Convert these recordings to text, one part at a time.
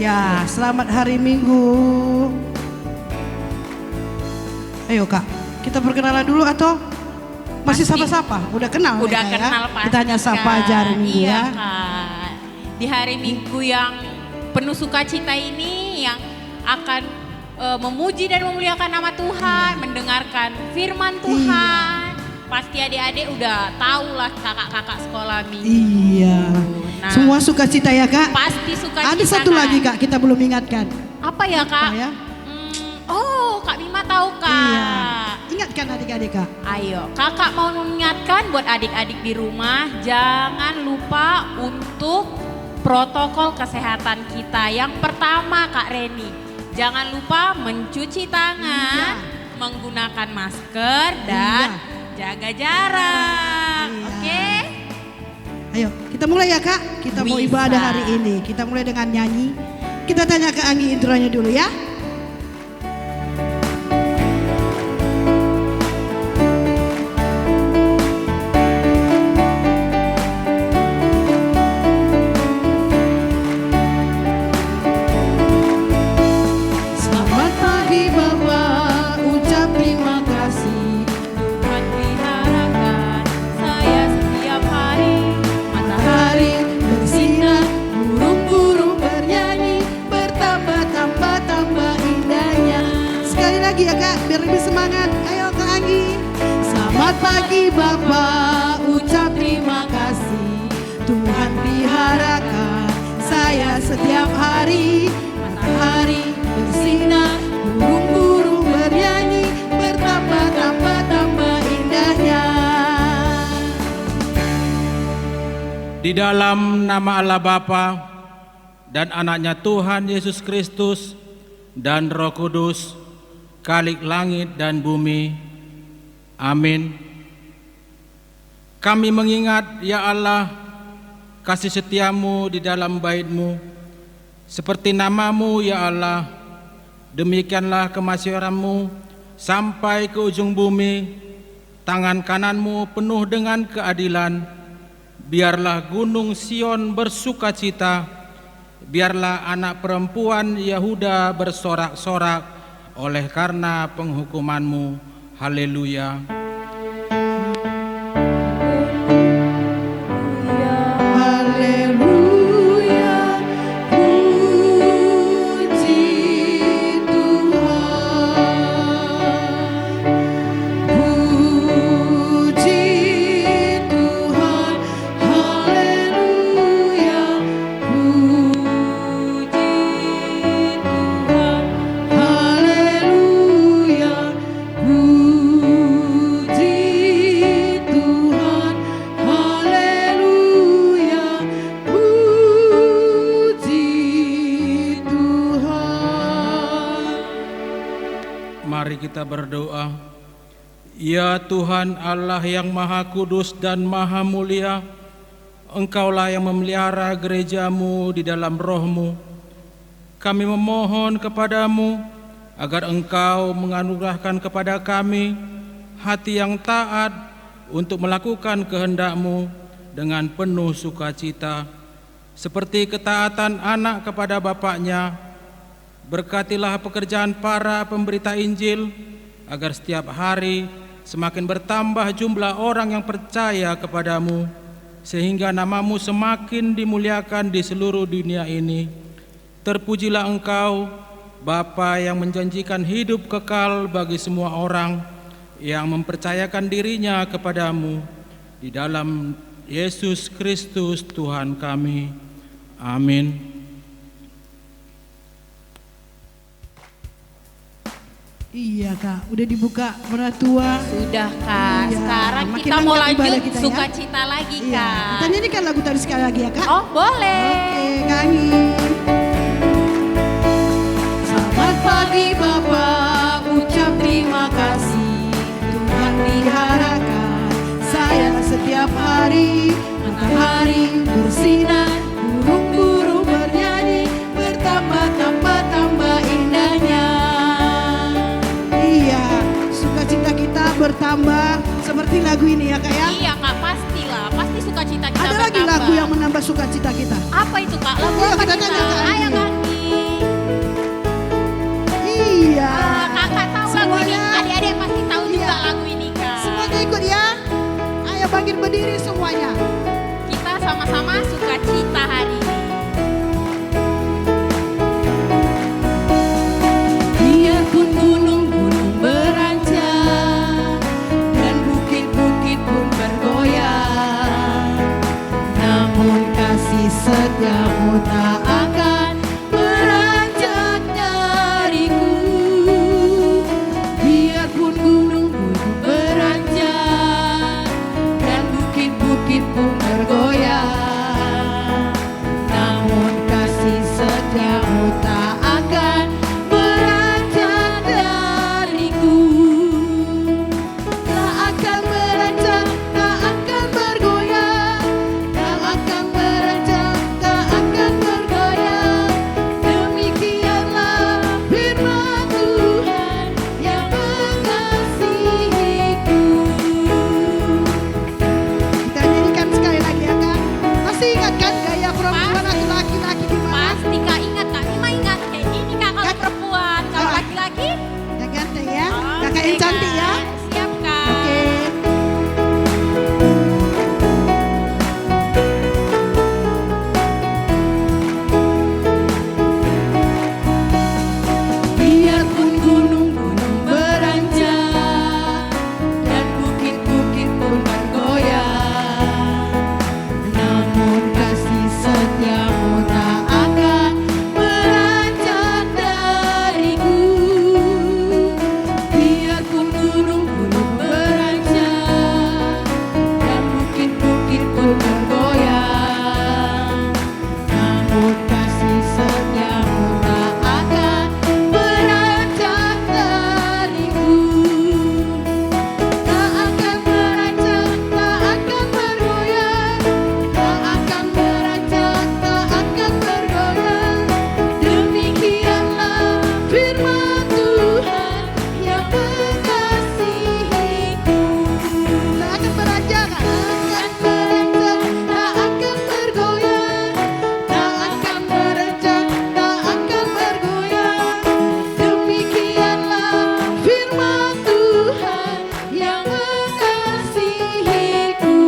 Ya, selamat hari Minggu. Ayo Kak, kita perkenalan dulu atau masih sapa-sapa? Udah kenal? Udah ya, kenal ya? pasti. Kita hanya sapa aja hari Minggu iya, ya. Kak. Di hari Minggu yang penuh sukacita ini yang akan memuji dan memuliakan nama Tuhan, mendengarkan firman Tuhan. Pasti adik-adik udah tahu lah kakak-kakak sekolah Minggu. Iya. Nah, semua sukacita ya Kak? pasti sukacita. Ada satu lagi Kak, kita belum ingatkan. Apa ya Kak? Apa ya? Oh, Kak Bima tahu Kak. Iya. Ingatkan adik-adik Kak. Ayo, kakak mau mengingatkan buat adik-adik di rumah, jangan lupa untuk protokol kesehatan kita. Yang pertama Kak Reni, jangan lupa mencuci tangan, menggunakan masker dan jaga jarak. Iya. Oke? Ayo, kita mulai ya Kak. Kita mau Bisa. ibadah hari ini. Kita mulai dengan nyanyi. Kita tanya ke Anggi intronya dulu ya. Selamat pagi Bapak, ucap terima kasih. Tuhan peliharakan saya setiap hari. Matahari bersinar, burung-burung bernyanyi, bertambah-tambah indahnya. Sekali lagi ya Kak, biar lebih semangat. Ayo Kak Anggi. Selamat pagi Bapak, ucap terima kasih. Tuhan peliharakan saya setiap hari. Matahari bersinar, burung-burung bernyanyi, bertambah-tambah indahnya. Di dalam nama Allah Bapa dan anaknya Tuhan Yesus Kristus dan Roh Kudus, Khalik langit dan bumi. Amin. Kami mengingat ya Allah kasih setiamu di dalam bait-Mu, seperti namamu ya Allah, demikianlah kemasyuranmu sampai ke ujung bumi. Tangan kananmu penuh dengan keadilan. Biarlah gunung Sion bersukacita, biarlah anak perempuan Yehuda bersorak-sorak oleh karena penghukumanmu. Haleluya. Haleluya, puji Tuhan, puji Tuhan, haleluya, puji Tuhan, haleluya, puji Tuhan, haleluya, puji Tuhan. Mari kita berdoa. Ya Tuhan Allah yang Maha Kudus dan Maha Mulia, Engkaulah yang memelihara gerejamu di dalam roh-Mu. Kami memohon kepadamu agar Engkau menganugerahkan kepada kami hati yang taat untuk melakukan kehendak-Mu dengan penuh sukacita, seperti ketaatan anak kepada bapaknya. Berkatilah pekerjaan para pemberita Injil, agar setiap hari semakin bertambah jumlah orang yang percaya kepadamu, sehingga namamu semakin dimuliakan di seluruh dunia ini. Terpujilah Engkau, Bapa yang menjanjikan hidup kekal bagi semua orang yang mempercayakan dirinya kepadamu, di dalam Yesus Kristus Tuhan kami. Amin. Iya Kak, udah dibuka penatua. Sudah Kak, Iya, sekarang makin kita mau lengkap ibadah lanjut kita ya. sukacita lagi Iya, Kak. kita nyanyikan lagu tadi sekali lagi ya Kak. Oh boleh. Oke, Kak Anggi. Selamat pagi Bapak, ucap terima kasih. Tuhan peliharakan saya setiap hari. Matahari bersinar, burung-burung bernyanyi, bertambah-tambah indahnya. Iya, sukacita kita bertambah seperti lagu ini ya Kak ya. Iya Kak, pastilah, pasti sukacita kita Ada lagi bertambah. lagu yang menambah sukacita kita. Apa itu Kak? Lagu Ayo, apa kita kita? tanya Kak Anggi. Ayo Kak Anggi. bangkit berdiri semuanya. Kita sama-sama sukacita hari ini. Biarpun gunung-gunung beranjak dan bukit-bukit pun bergoyang, namun kasih setiamu tak akan beranjak dariku. Biarpun gunung-gunung beranjak dan bukit-bukit pun bergoyang, namun kasih setiamu tak akan beranjak dariku. Tak akan beranjak, tak akan bergoyang, tak akan beranjak, tak akan bergoyang. Demikianlah firman Tuhan yang mengasihiku. Kita nyanyikan sekali lagi ya Kak. Masih ingat kan gaya perempuan atau laki-laki gimana? Pasti Kak ingat, Kak Mima ingat. Kayak gini Kak kalau perempuan, kalau Oh. laki-laki. Yang ganteng ya, Oke, kakak yang cantik ya. Kak. Siap Kak. Oke. Biarpun gunung-gunung beranjak dan bukit-bukit pun bergoyang, namun kasih setiamu tak akan beranjak dariku. Biarpun gunung-gunung beranjak dan bukit-bukit pun bergoyang, namun kasih setiamu tak akan beranjak dariku. Tak akan beranjak, tak akan bergoyang, tak akan beranjak, tak akan bergoyang. Demikianlah firman Tuhan yang mengasihiku. Tak akan beranjak, tak akan beranjak, tak akan bergoyang, tak akan beranjak, tak akan bergoyang. Demikianlah firman Tuhan yang mengasihiku.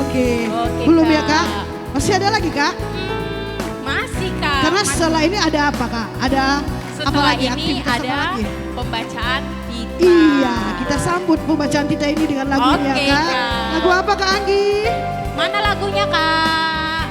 Oke, Oke, belum ya Kak. Kak? Masih ada lagi Kak? Masih Kak. Karena Masih. setelah ini ada apa Kak? Ada apa Setelah lagi? ini Aktivitas apa ada lagi? pembacaan Tita. Iya, kita sambut pembacaan Tita ini dengan lagu ini ya Oke, Kak. Kak. Lagu apa Kak Anggi? Mana lagunya Kak?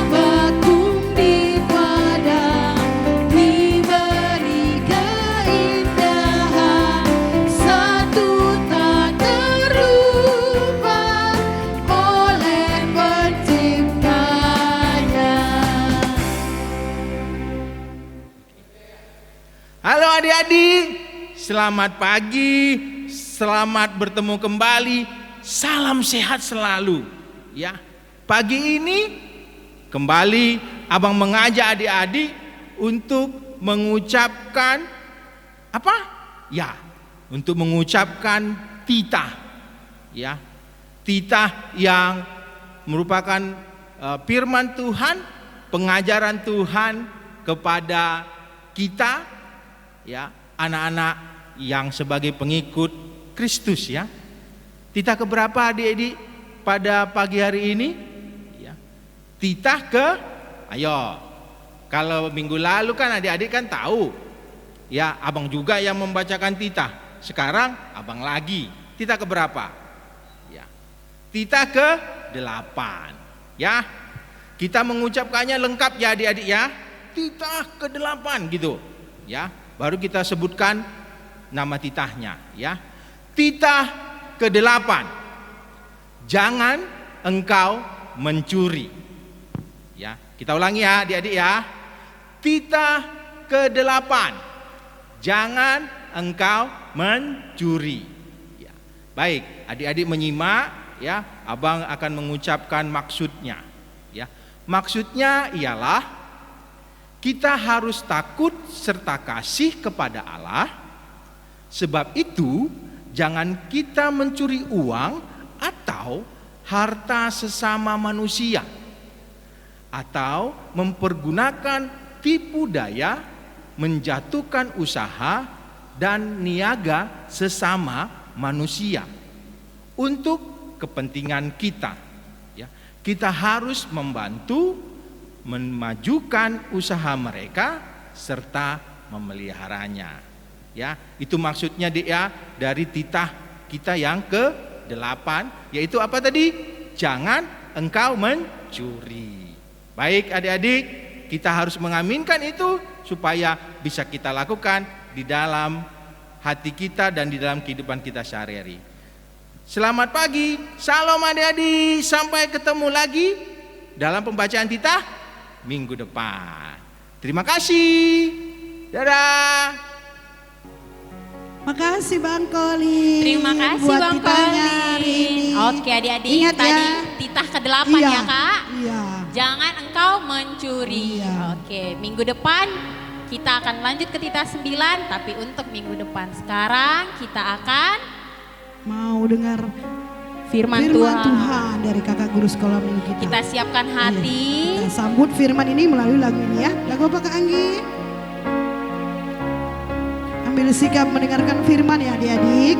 Bakung di padang diberi keindahan, satu tak terlupa oleh penciptanya. Halo adik-adik, selamat pagi, selamat bertemu kembali, salam sehat selalu. Ya, pagi ini kembali abang mengajak adik-adik untuk mengucapkan apa? Ya, untuk mengucapkan titah. Ya, titah yang merupakan firman Tuhan, pengajaran Tuhan kepada kita, ya, anak-anak yang sebagai pengikut Kristus ya. Titah keberapa adik-adik pada pagi hari ini? Ya. Titah ke, ayo. Kalau minggu lalu kan adik-adik kan tahu. Ya, abang juga yang membacakan titah. Sekarang abang lagi. Titah keberapa? Ya. Titah ke-8. Ya. Kita mengucapkannya lengkap ya adik-adik ya. Titah ke-8 gitu. Ya. Baru kita sebutkan nama titahnya ya. Titah ke-8. Jangan engkau mencuri. Ya, kita ulangi ya adik-adik ya. Titah ke-8. Jangan engkau mencuri. Ya. Baik, adik-adik menyimak ya, abang akan mengucapkan maksudnya ya. Maksudnya ialah kita harus takut serta kasih kepada Allah. Sebab itu Jangan kita mencuri uang atau harta sesama manusia, atau mempergunakan tipu daya menjatuhkan usaha dan niaga sesama manusia untuk kepentingan kita. Ya, kita harus membantu memajukan usaha mereka serta memeliharanya. Ya, itu maksudnya dia dari titah kita yang ke-8, yaitu apa tadi? Jangan engkau mencuri. Baik adik-adik, kita harus mengaminkan itu supaya bisa kita lakukan di dalam hati kita dan di dalam kehidupan kita sehari-hari. Selamat pagi, salam adik-adik, sampai ketemu lagi dalam pembacaan titah minggu depan. Terima kasih. Dadah. Makasih Bang Koli. Terima kasih buat Bang titahnya hari Koli. ini. Oke adik-adik, Ingat tadi ya. titah ke-8 Iya, ya Kak. Iya. Jangan engkau mencuri. Iya. Oke, minggu depan kita akan lanjut ke titah 9, tapi untuk minggu depan. Sekarang kita akan Mau dengar firman Tuhan dari kakak guru sekolah minggu kita. Kita siapkan hati. Kita sambut firman ini melalui lagu ini ya. Lagu apa Kak Anggi? Ambil sikap mendengarkan firman ya adik-adik.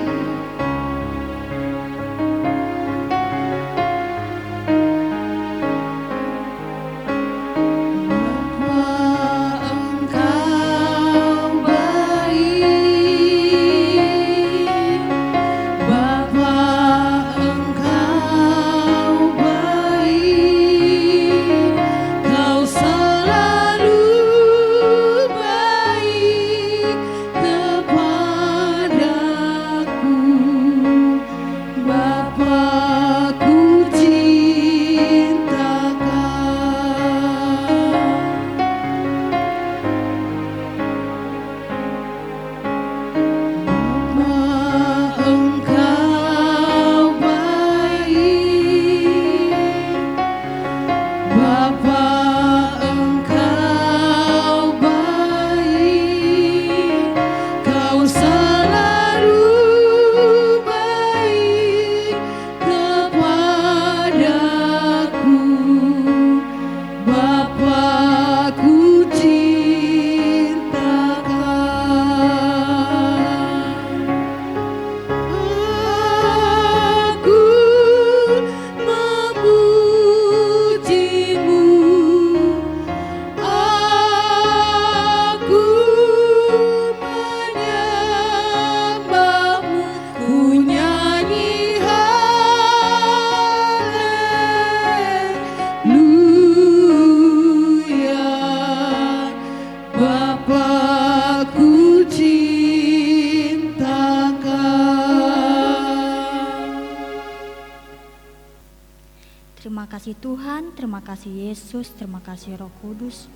Terima kasih Tuhan, terima kasih Yesus, terima kasih Roh Kudus,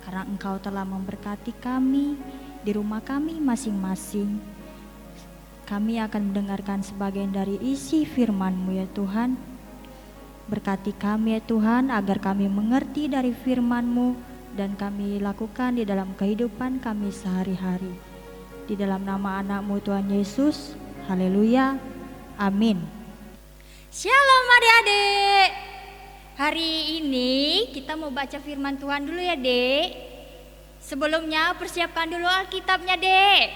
karena Engkau telah memberkati kami di rumah kami masing-masing. Kami akan mendengarkan sebagian dari isi firman-Mu ya Tuhan. Berkati kami ya Tuhan, agar kami mengerti dari firman-Mu dan kami lakukan di dalam kehidupan kami sehari-hari. Di dalam nama anak-Mu Tuhan Yesus, haleluya, amin. Shalom adik-adik. Hari ini kita mau baca firman Tuhan dulu ya Dek. Sebelumnya persiapkan dulu Alkitabnya Dek,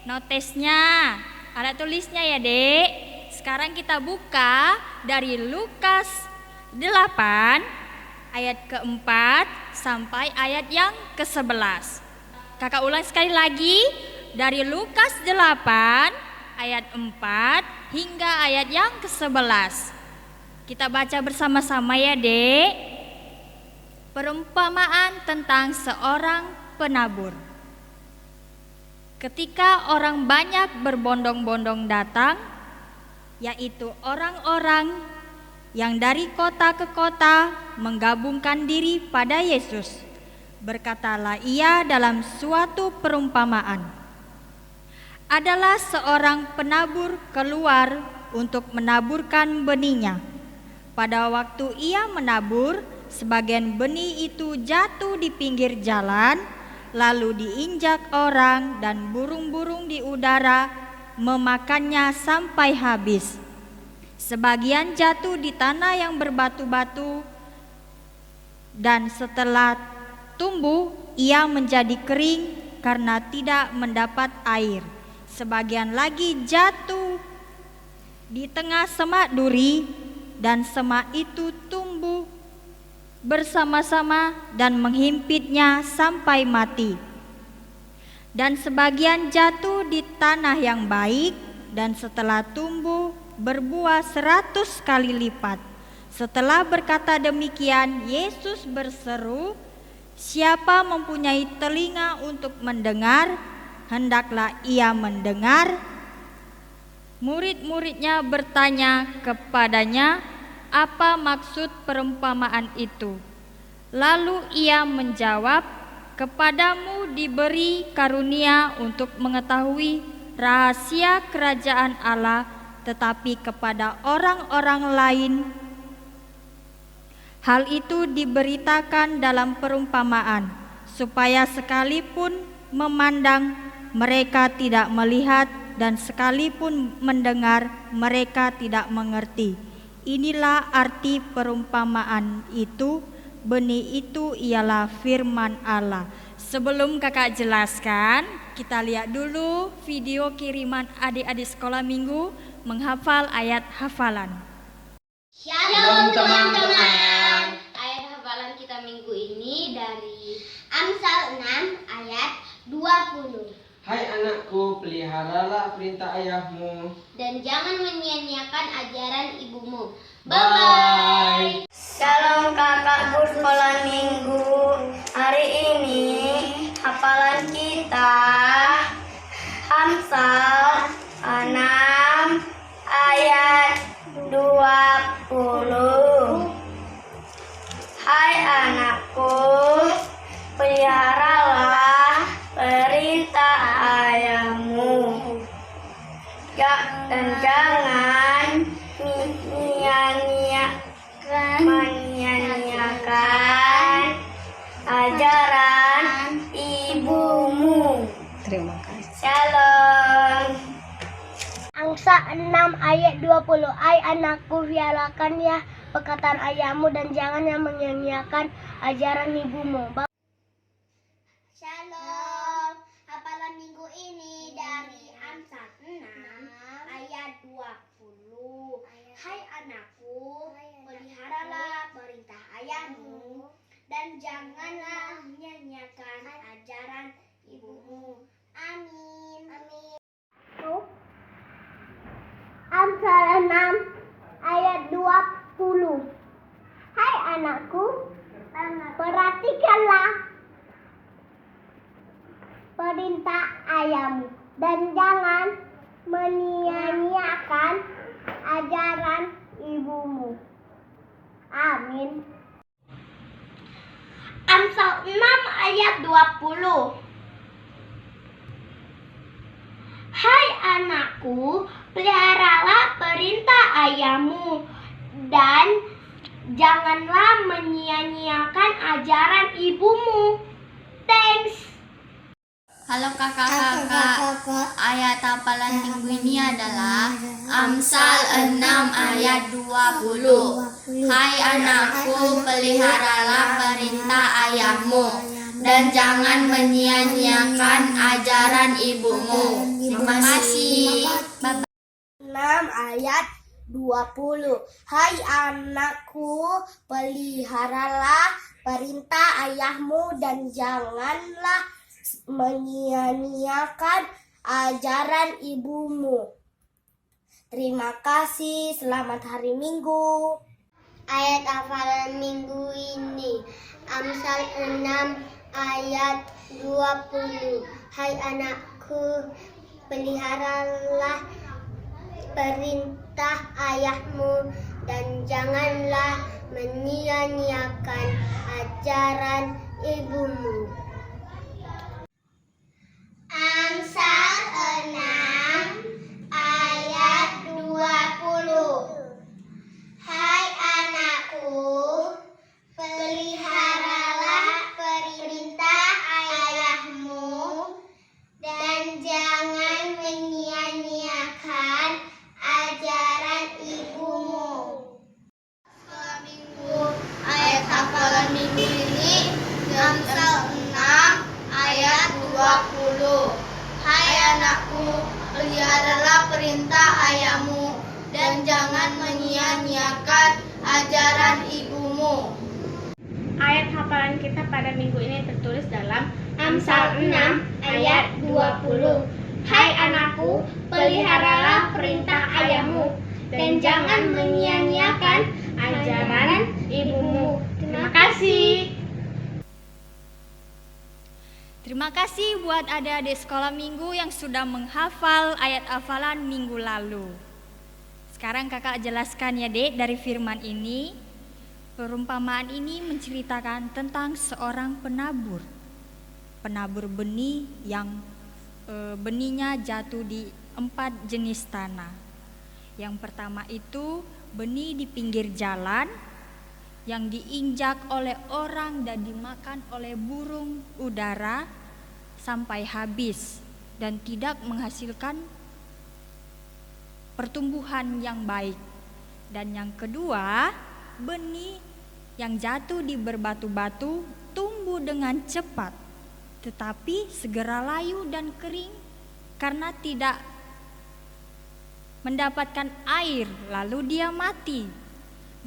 notesnya, alat tulisnya ya Dek. Sekarang kita buka dari Lukas 8 ayat keempat sampai ayat yang ke-11. Kakak ulang sekali lagi, dari Lukas 8 ayat 4 hingga ayat yang ke-11. Kita baca bersama-sama ya Dek. Perumpamaan tentang seorang penabur. Ketika orang banyak berbondong-bondong datang, yaitu orang-orang yang dari kota ke kota menggabungkan diri pada Yesus, berkatalah ia dalam suatu perumpamaan. Adalah seorang penabur keluar untuk menaburkan benihnya. Pada waktu ia menabur, sebagian benih itu jatuh di pinggir jalan, lalu diinjak orang dan burung-burung di udara memakannya sampai habis. Sebagian jatuh di tanah yang berbatu-batu, dan setelah tumbuh ia menjadi kering karena tidak mendapat air. Sebagian lagi jatuh di tengah semak duri, dan semak itu tumbuh bersama-sama dan menghimpitnya sampai mati. Dan sebagian jatuh di tanah yang baik, dan setelah tumbuh berbuah 100 kali lipat. Setelah berkata demikian, Yesus berseru, "Siapa mempunyai telinga untuk mendengar, hendaklah ia mendengar." Murid-muridnya bertanya kepadanya, "Apa maksud perumpamaan itu?" Lalu ia menjawab, "Kepadamu diberi karunia untuk mengetahui rahasia kerajaan Allah, tetapi kepada orang-orang lain hal itu diberitakan dalam perumpamaan, supaya sekalipun memandang mereka tidak melihat, dan sekalipun mendengar mereka tidak mengerti." Inilah arti perumpamaan itu. Benih itu ialah firman Allah. Sebelum kakak jelaskan, kita lihat dulu video kiriman adik-adik sekolah minggu menghafal ayat hafalan. Shalom teman-teman. Ayat hafalan kita minggu ini dari Amsal 6 ayat 20. Hai anakku, peliharalah perintah ayahmu. Dan jangan menyia-nyiakan ajaran ibumu. Bye-bye. Shalom kakak sekolah minggu. Hari ini hafalan kita Amsal 6 ayat 20. Hai anakku, peliharalah perintah ayahmu, dan jangan menyia-nyiakan ajaran ibumu. Terima kasih. Shalom. Amsal 6 ayat 20. Hai anakku, peliharakan ya perkataan ayahmu, dan jangan menyia-nyiakan ajaran ibumu. Shalom. Hafalan minggu ini dari Amsal 6 ayat 20. Hai anakku, peliharalah perintah ayahmu, dan janganlah menyia-nyiakan ajaran ibumu. Amin. Amin. Amsal 6 ayat 20. Hai anakku, perhatikanlah perintah ayahmu, dan jangan menyia-nyiakan ajaran ibumu. Amin. Amsal 6 ayat 20. Hai anakku, peliharalah perintah ayahmu, dan janganlah menyia-nyiakan ajaran ibumu. Thanks. Halo kakak-kakak, ayat hafalan minggu ini adalah Amsal 6 ayat 20. Hai anakku, peliharalah perintah ayahmu, dan jangan menyia-nyiakan ajaran ibumu. Terima kasih. 6 ayat 20. Hai anakku, peliharalah perintah ayahmu, dan janganlah menyia-nyiakan ajaran ibumu. Terima kasih, selamat hari Minggu. Ayat hafalan minggu ini Amsal 6 ayat 20. Hai anakku, peliharalah perintah ayahmu, dan janganlah menyia-nyiakan ajaran ibumu. Amsal 6 ayat 20. Hai anakku, peliharalah perintah ayahmu, dan jangan menyia-nyiakan hafalan minggu ini Amsal 6 ayat 20. Hai anakku, peliharalah perintah ayahmu dan jangan menyia-nyiakan ajaran ibumu. Ayat hafalan kita pada minggu ini tertulis dalam Amsal 6 ayat 20. Hai anakku, peliharalah perintah ayahmu dan jangan menyia-nyiakan ajaran ibumu. Terima kasih. Terima kasih buat adik-adik sekolah minggu yang sudah menghafal ayat hafalan minggu lalu. Sekarang kakak jelaskan ya dek dari firman ini. Perumpamaan ini menceritakan tentang seorang penabur. Penabur benih yang benihnya jatuh di 4 jenis tanah. Yang pertama itu benih di pinggir jalan yang diinjak oleh orang dan dimakan oleh burung udara sampai habis dan tidak menghasilkan pertumbuhan yang baik. Dan yang kedua, benih yang jatuh di berbatu-batu tumbuh dengan cepat, tetapi segera layu dan kering karena tidak mendapatkan air, lalu dia mati.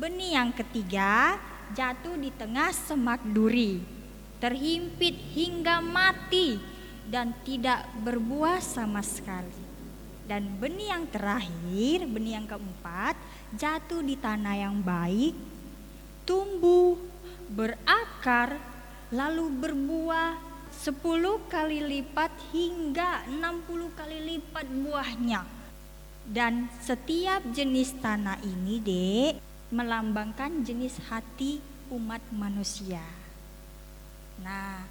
Benih yang ketiga jatuh di tengah semak duri, terhimpit hingga mati dan tidak berbuah sama sekali. Dan benih yang terakhir, benih yang keempat, jatuh di tanah yang baik, tumbuh, berakar, lalu berbuah 10 kali lipat hingga 60 kali lipat buahnya. Dan setiap jenis tanah ini dek melambangkan jenis hati umat manusia. Nah,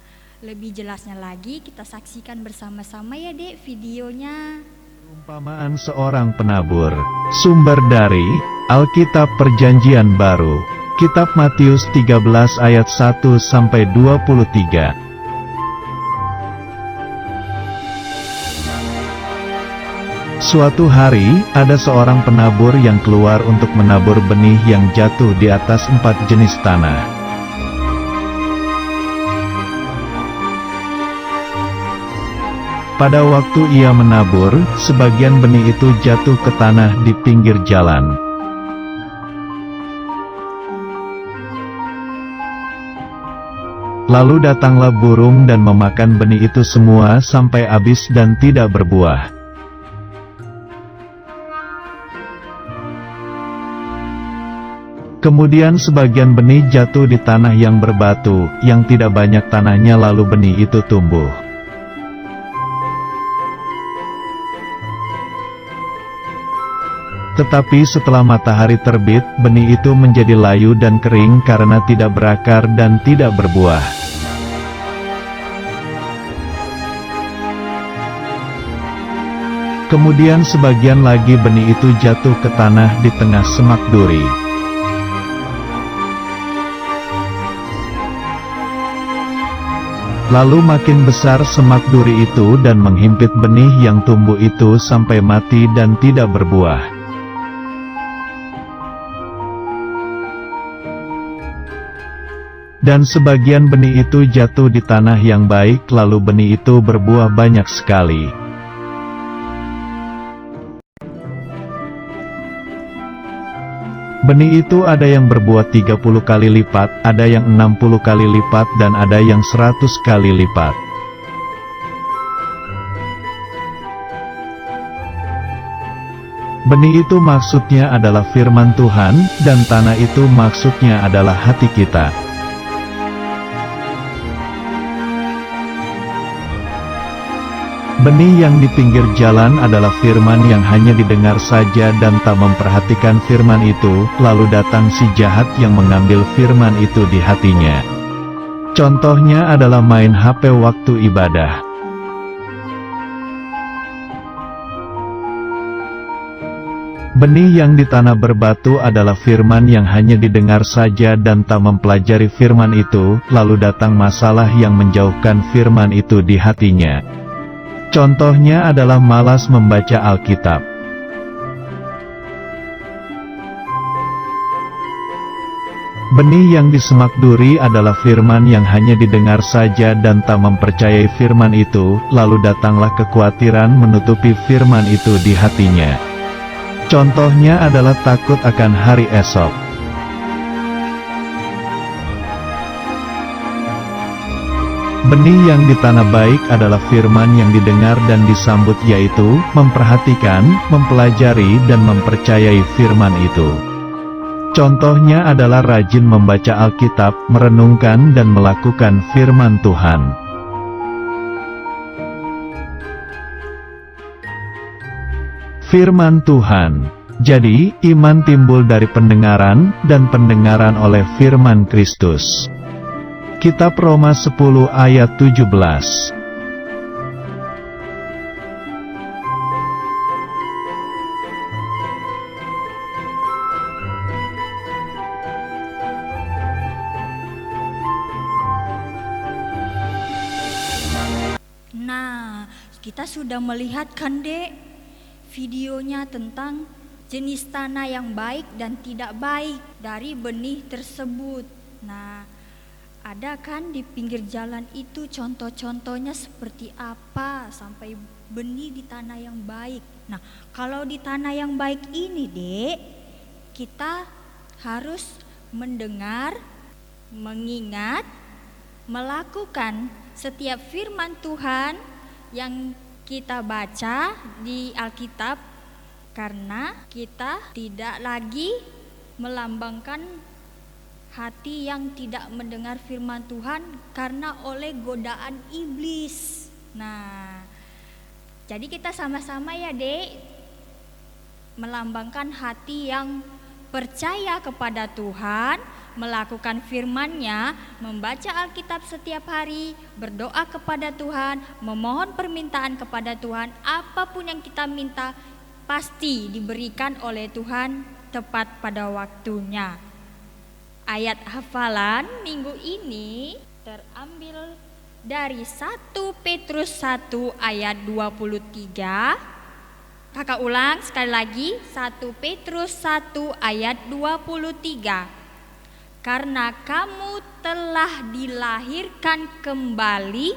lebih jelasnya lagi kita saksikan bersama-sama ya dek videonya. Perumpamaan seorang penabur. Sumber dari Alkitab Perjanjian Baru, Kitab Matius 13 ayat 1 sampai 23. Suatu hari, ada seorang penabur yang keluar untuk menabur benih yang jatuh di atas 4 jenis tanah. Pada waktu ia menabur, sebagian benih itu jatuh ke tanah di pinggir jalan. Lalu datanglah burung dan memakan benih itu semua sampai habis dan tidak berbuah. Kemudian sebagian benih jatuh di tanah yang berbatu, yang tidak banyak tanahnya, lalu benih itu tumbuh. Tetapi setelah matahari terbit, benih itu menjadi layu dan kering karena tidak berakar dan tidak berbuah. Kemudian sebagian lagi benih itu jatuh ke tanah di tengah semak duri. Lalu makin besar semak duri itu dan menghimpit benih yang tumbuh itu sampai mati dan tidak berbuah. Dan sebagian benih itu jatuh di tanah yang baik, lalu benih itu berbuah banyak sekali. Benih itu ada yang berbuah 30 kali lipat, ada yang 60 kali lipat, dan ada yang 100 kali lipat. Benih itu maksudnya adalah firman Tuhan, dan tanah itu maksudnya adalah hati kita. Benih yang di pinggir jalan adalah firman yang hanya didengar saja dan tak memperhatikan firman itu, lalu datang si jahat yang mengambil firman itu di hatinya. Contohnya adalah main HP waktu ibadah. Benih yang di tanah berbatu adalah firman yang hanya didengar saja dan tak mempelajari firman itu, lalu datang masalah yang menjauhkan firman itu di hatinya. Contohnya adalah malas membaca Alkitab. Benih yang disemak duri adalah firman yang hanya didengar saja dan tak mempercayai firman itu, lalu datanglah kekhawatiran menutupi firman itu di hatinya. Contohnya adalah takut akan hari esok. Benih yang di tanah baik adalah firman yang didengar dan disambut, yaitu memperhatikan, mempelajari dan mempercayai firman itu. Contohnya adalah rajin membaca Alkitab, merenungkan dan melakukan firman Tuhan. Firman Tuhan. Jadi, iman timbul dari pendengaran, dan pendengaran oleh firman Kristus. Kitab Roma 10 ayat 17. Nah, kita sudah melihat kan Dek, videonya tentang jenis tanah yang baik dan tidak baik dari benih tersebut. Nah, ada kan di pinggir jalan itu contoh-contohnya seperti apa sampai benih di tanah yang baik. Nah, kalau di tanah yang baik ini Dek, kita harus mendengar, mengingat, melakukan setiap firman Tuhan yang kita baca di Alkitab, karena kita tidak lagi melambangkan hati yang tidak mendengar firman Tuhan karena oleh godaan iblis. Nah, jadi kita sama-sama ya Dek, melambangkan hati yang percaya kepada Tuhan, melakukan firman-Nya, membaca Alkitab setiap hari, berdoa kepada Tuhan, memohon permintaan kepada Tuhan. Apapun yang kita minta pasti diberikan oleh Tuhan tepat pada waktunya. Ayat hafalan minggu ini terambil dari 1 Petrus 1 ayat 23. Kakak ulang sekali lagi, 1 Petrus 1 ayat 23. Karena kamu telah dilahirkan kembali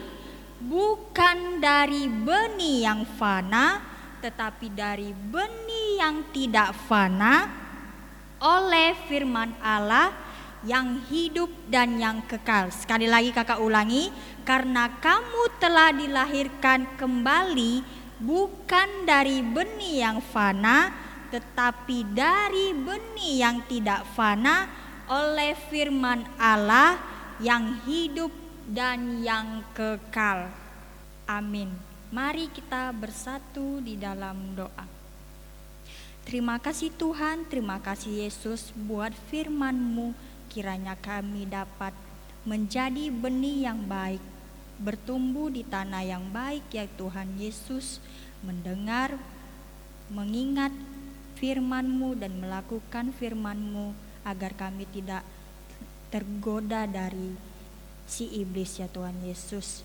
bukan dari benih yang fana, tetapi dari benih yang tidak fana oleh firman Allah yang hidup dan yang kekal. Sekali lagi kakak ulangi, karena kamu telah dilahirkan kembali bukan dari benih yang fana, tetapi dari benih yang tidak fana oleh firman Allah yang hidup dan yang kekal. Amin. Mari kita bersatu di dalam doa. Terima kasih Tuhan, terima kasih Yesus buat firman-Mu. Kiranya kami dapat menjadi benih yang baik, bertumbuh di tanah yang baik ya Tuhan Yesus, mendengar, mengingat firman-Mu dan melakukan firman-Mu agar kami tidak tergoda dari si iblis ya Tuhan Yesus.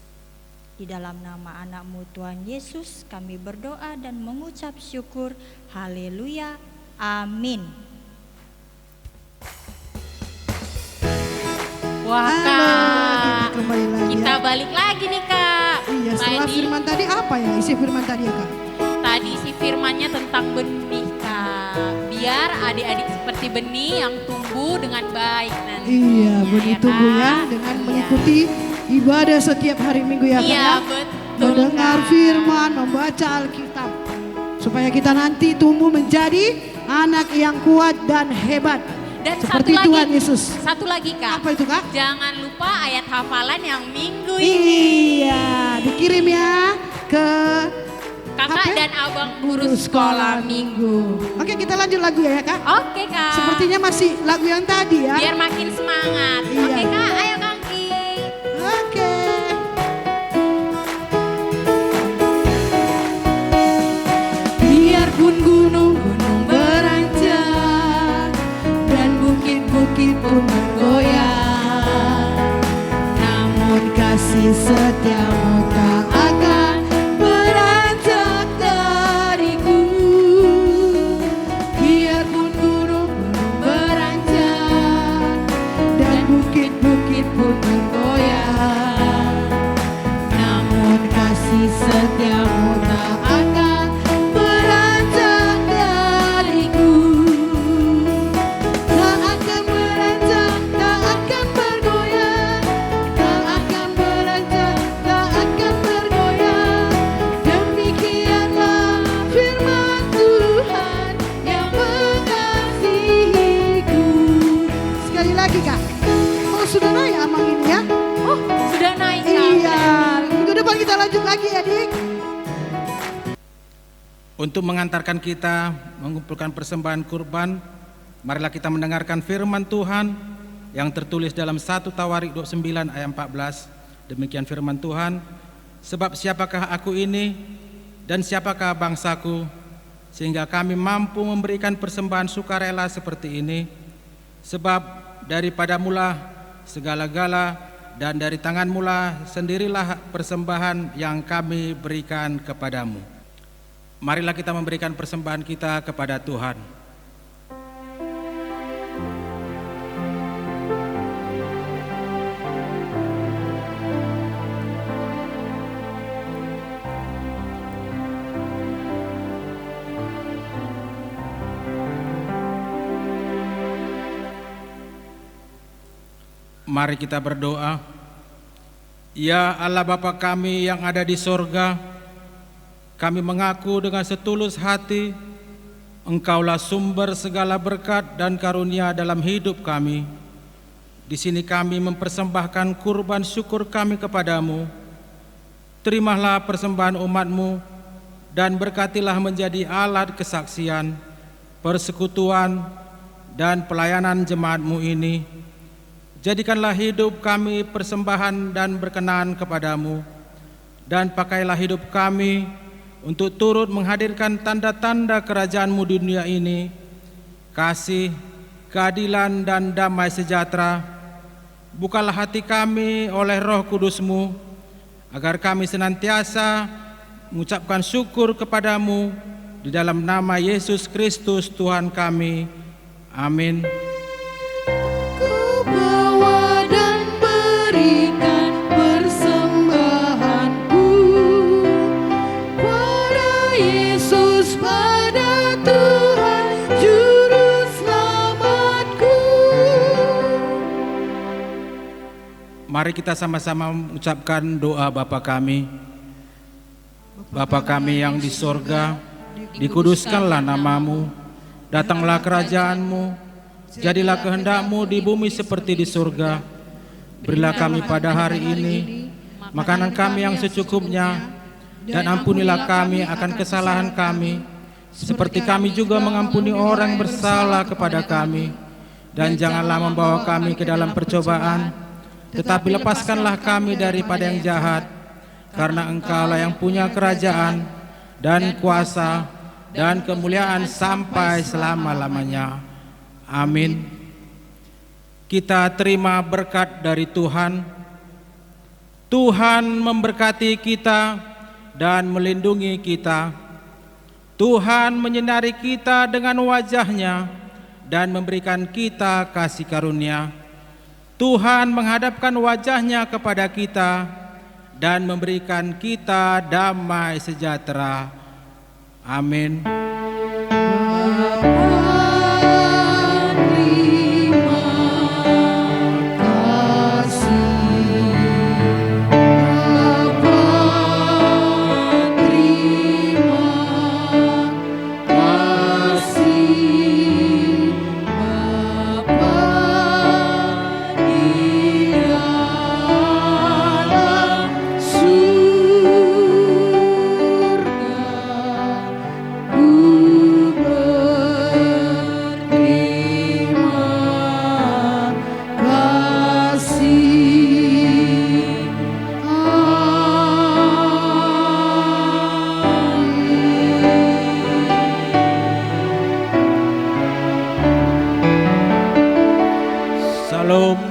Di dalam nama anak-Mu Tuhan Yesus kami berdoa dan mengucap syukur. Haleluya. Amin. Wah Halo, Kak, kembali lagi kita ya. balik lagi nih Kak. Iya, setelah Tadi- firman tadi apa ya isi firman tadi ya Kak? Tadi si firmannya tentang benih Kak. Biar adik-adik seperti benih yang tumbuh dengan baik nanti. Iya, benih tumbuh ya dengan Iya. mengikuti ibadah setiap hari Minggu ya Kak Iya ya. betul Mendengar Kak. firman, membaca Alkitab. Supaya kita nanti tumbuh menjadi anak yang kuat dan hebat. Dan Seperti satu Tuhan lagi, Yesus. Satu lagi Kak. Apa itu Kak? Jangan lupa ayat hafalan yang minggu ini. Iya, dikirim ya ke Kakak HP? dan abang guru sekolah minggu. Oke, kita lanjut lagu ya Kak. Oke Kak. Sepertinya masih lagu yang tadi ya. Biar makin semangat. Iya. Oke Kak, ayo Kangki. Oke. Biarpun gunung-gunung beranjak dan bukit-bukit pun bergoyang, namun kasih setiamu tak akan beranjak dariku. Biarpun gunung-gunung beranjak sekali lagi Kak. Oh sudah naik Amang ini ya? Oh sudah naik Kak. Iya, minggu depan kita lanjut lagi ya Dik. Untuk mengantarkan kita mengumpulkan persembahan kurban, marilah kita mendengarkan firman Tuhan yang tertulis dalam 1 Tawarik 29 ayat 14. Demikian firman Tuhan, sebab siapakah aku ini dan siapakah bangsaku, sehingga kami mampu memberikan persembahan sukarela seperti ini. Sebab daripadamulah segala-gala dan dari tanganmulah sendirilah persembahan yang kami berikan kepadamu. Marilah kita memberikan persembahan kita kepada Tuhan. Mari kita berdoa. Ya Allah Bapa kami yang ada di sorga, kami mengaku dengan setulus hati, Engkaulah sumber segala berkat dan karunia dalam hidup kami. Di sini kami mempersembahkan kurban syukur kami kepadamu. Terimalah persembahan umat-Mu dan berkatilah menjadi alat kesaksian, persekutuan, dan pelayanan jemaat-Mu ini. Jadikanlah hidup kami persembahan dan berkenan kepadamu, dan pakailah hidup kami untuk turut menghadirkan tanda-tanda kerajaan-Mu di dunia ini, kasih, keadilan, dan damai sejahtera. Bukalah hati kami oleh Roh Kudus-Mu, agar kami senantiasa mengucapkan syukur kepadamu di dalam nama Yesus Kristus Tuhan kami. Amin. Mari kita sama-sama mengucapkan doa Bapa kami. Bapa kami yang di sorga, dikuduskanlah namamu, datanglah kerajaan-Mu, jadilah kehendak-Mu di bumi seperti di sorga. Berilah kami pada hari ini makanan kami yang secukupnya, dan ampunilah kami akan kesalahan kami, seperti kami juga mengampuni orang yang bersalah kepada kami. Dan janganlah membawa kami ke dalam percobaan, tetapi lepaskanlah kami daripada yang jahat, karena Engkaulah yang punya kerajaan dan kuasa dan kemuliaan sampai selama-lamanya. Amin. Kita terima berkat dari Tuhan. Tuhan memberkati kita dan melindungi kita. Tuhan menyinari kita dengan wajah-Nya dan memberikan kita kasih karunia. Tuhan menghadapkan wajah-Nya kepada kita dan memberikan kita damai sejahtera. Amin. Shalom.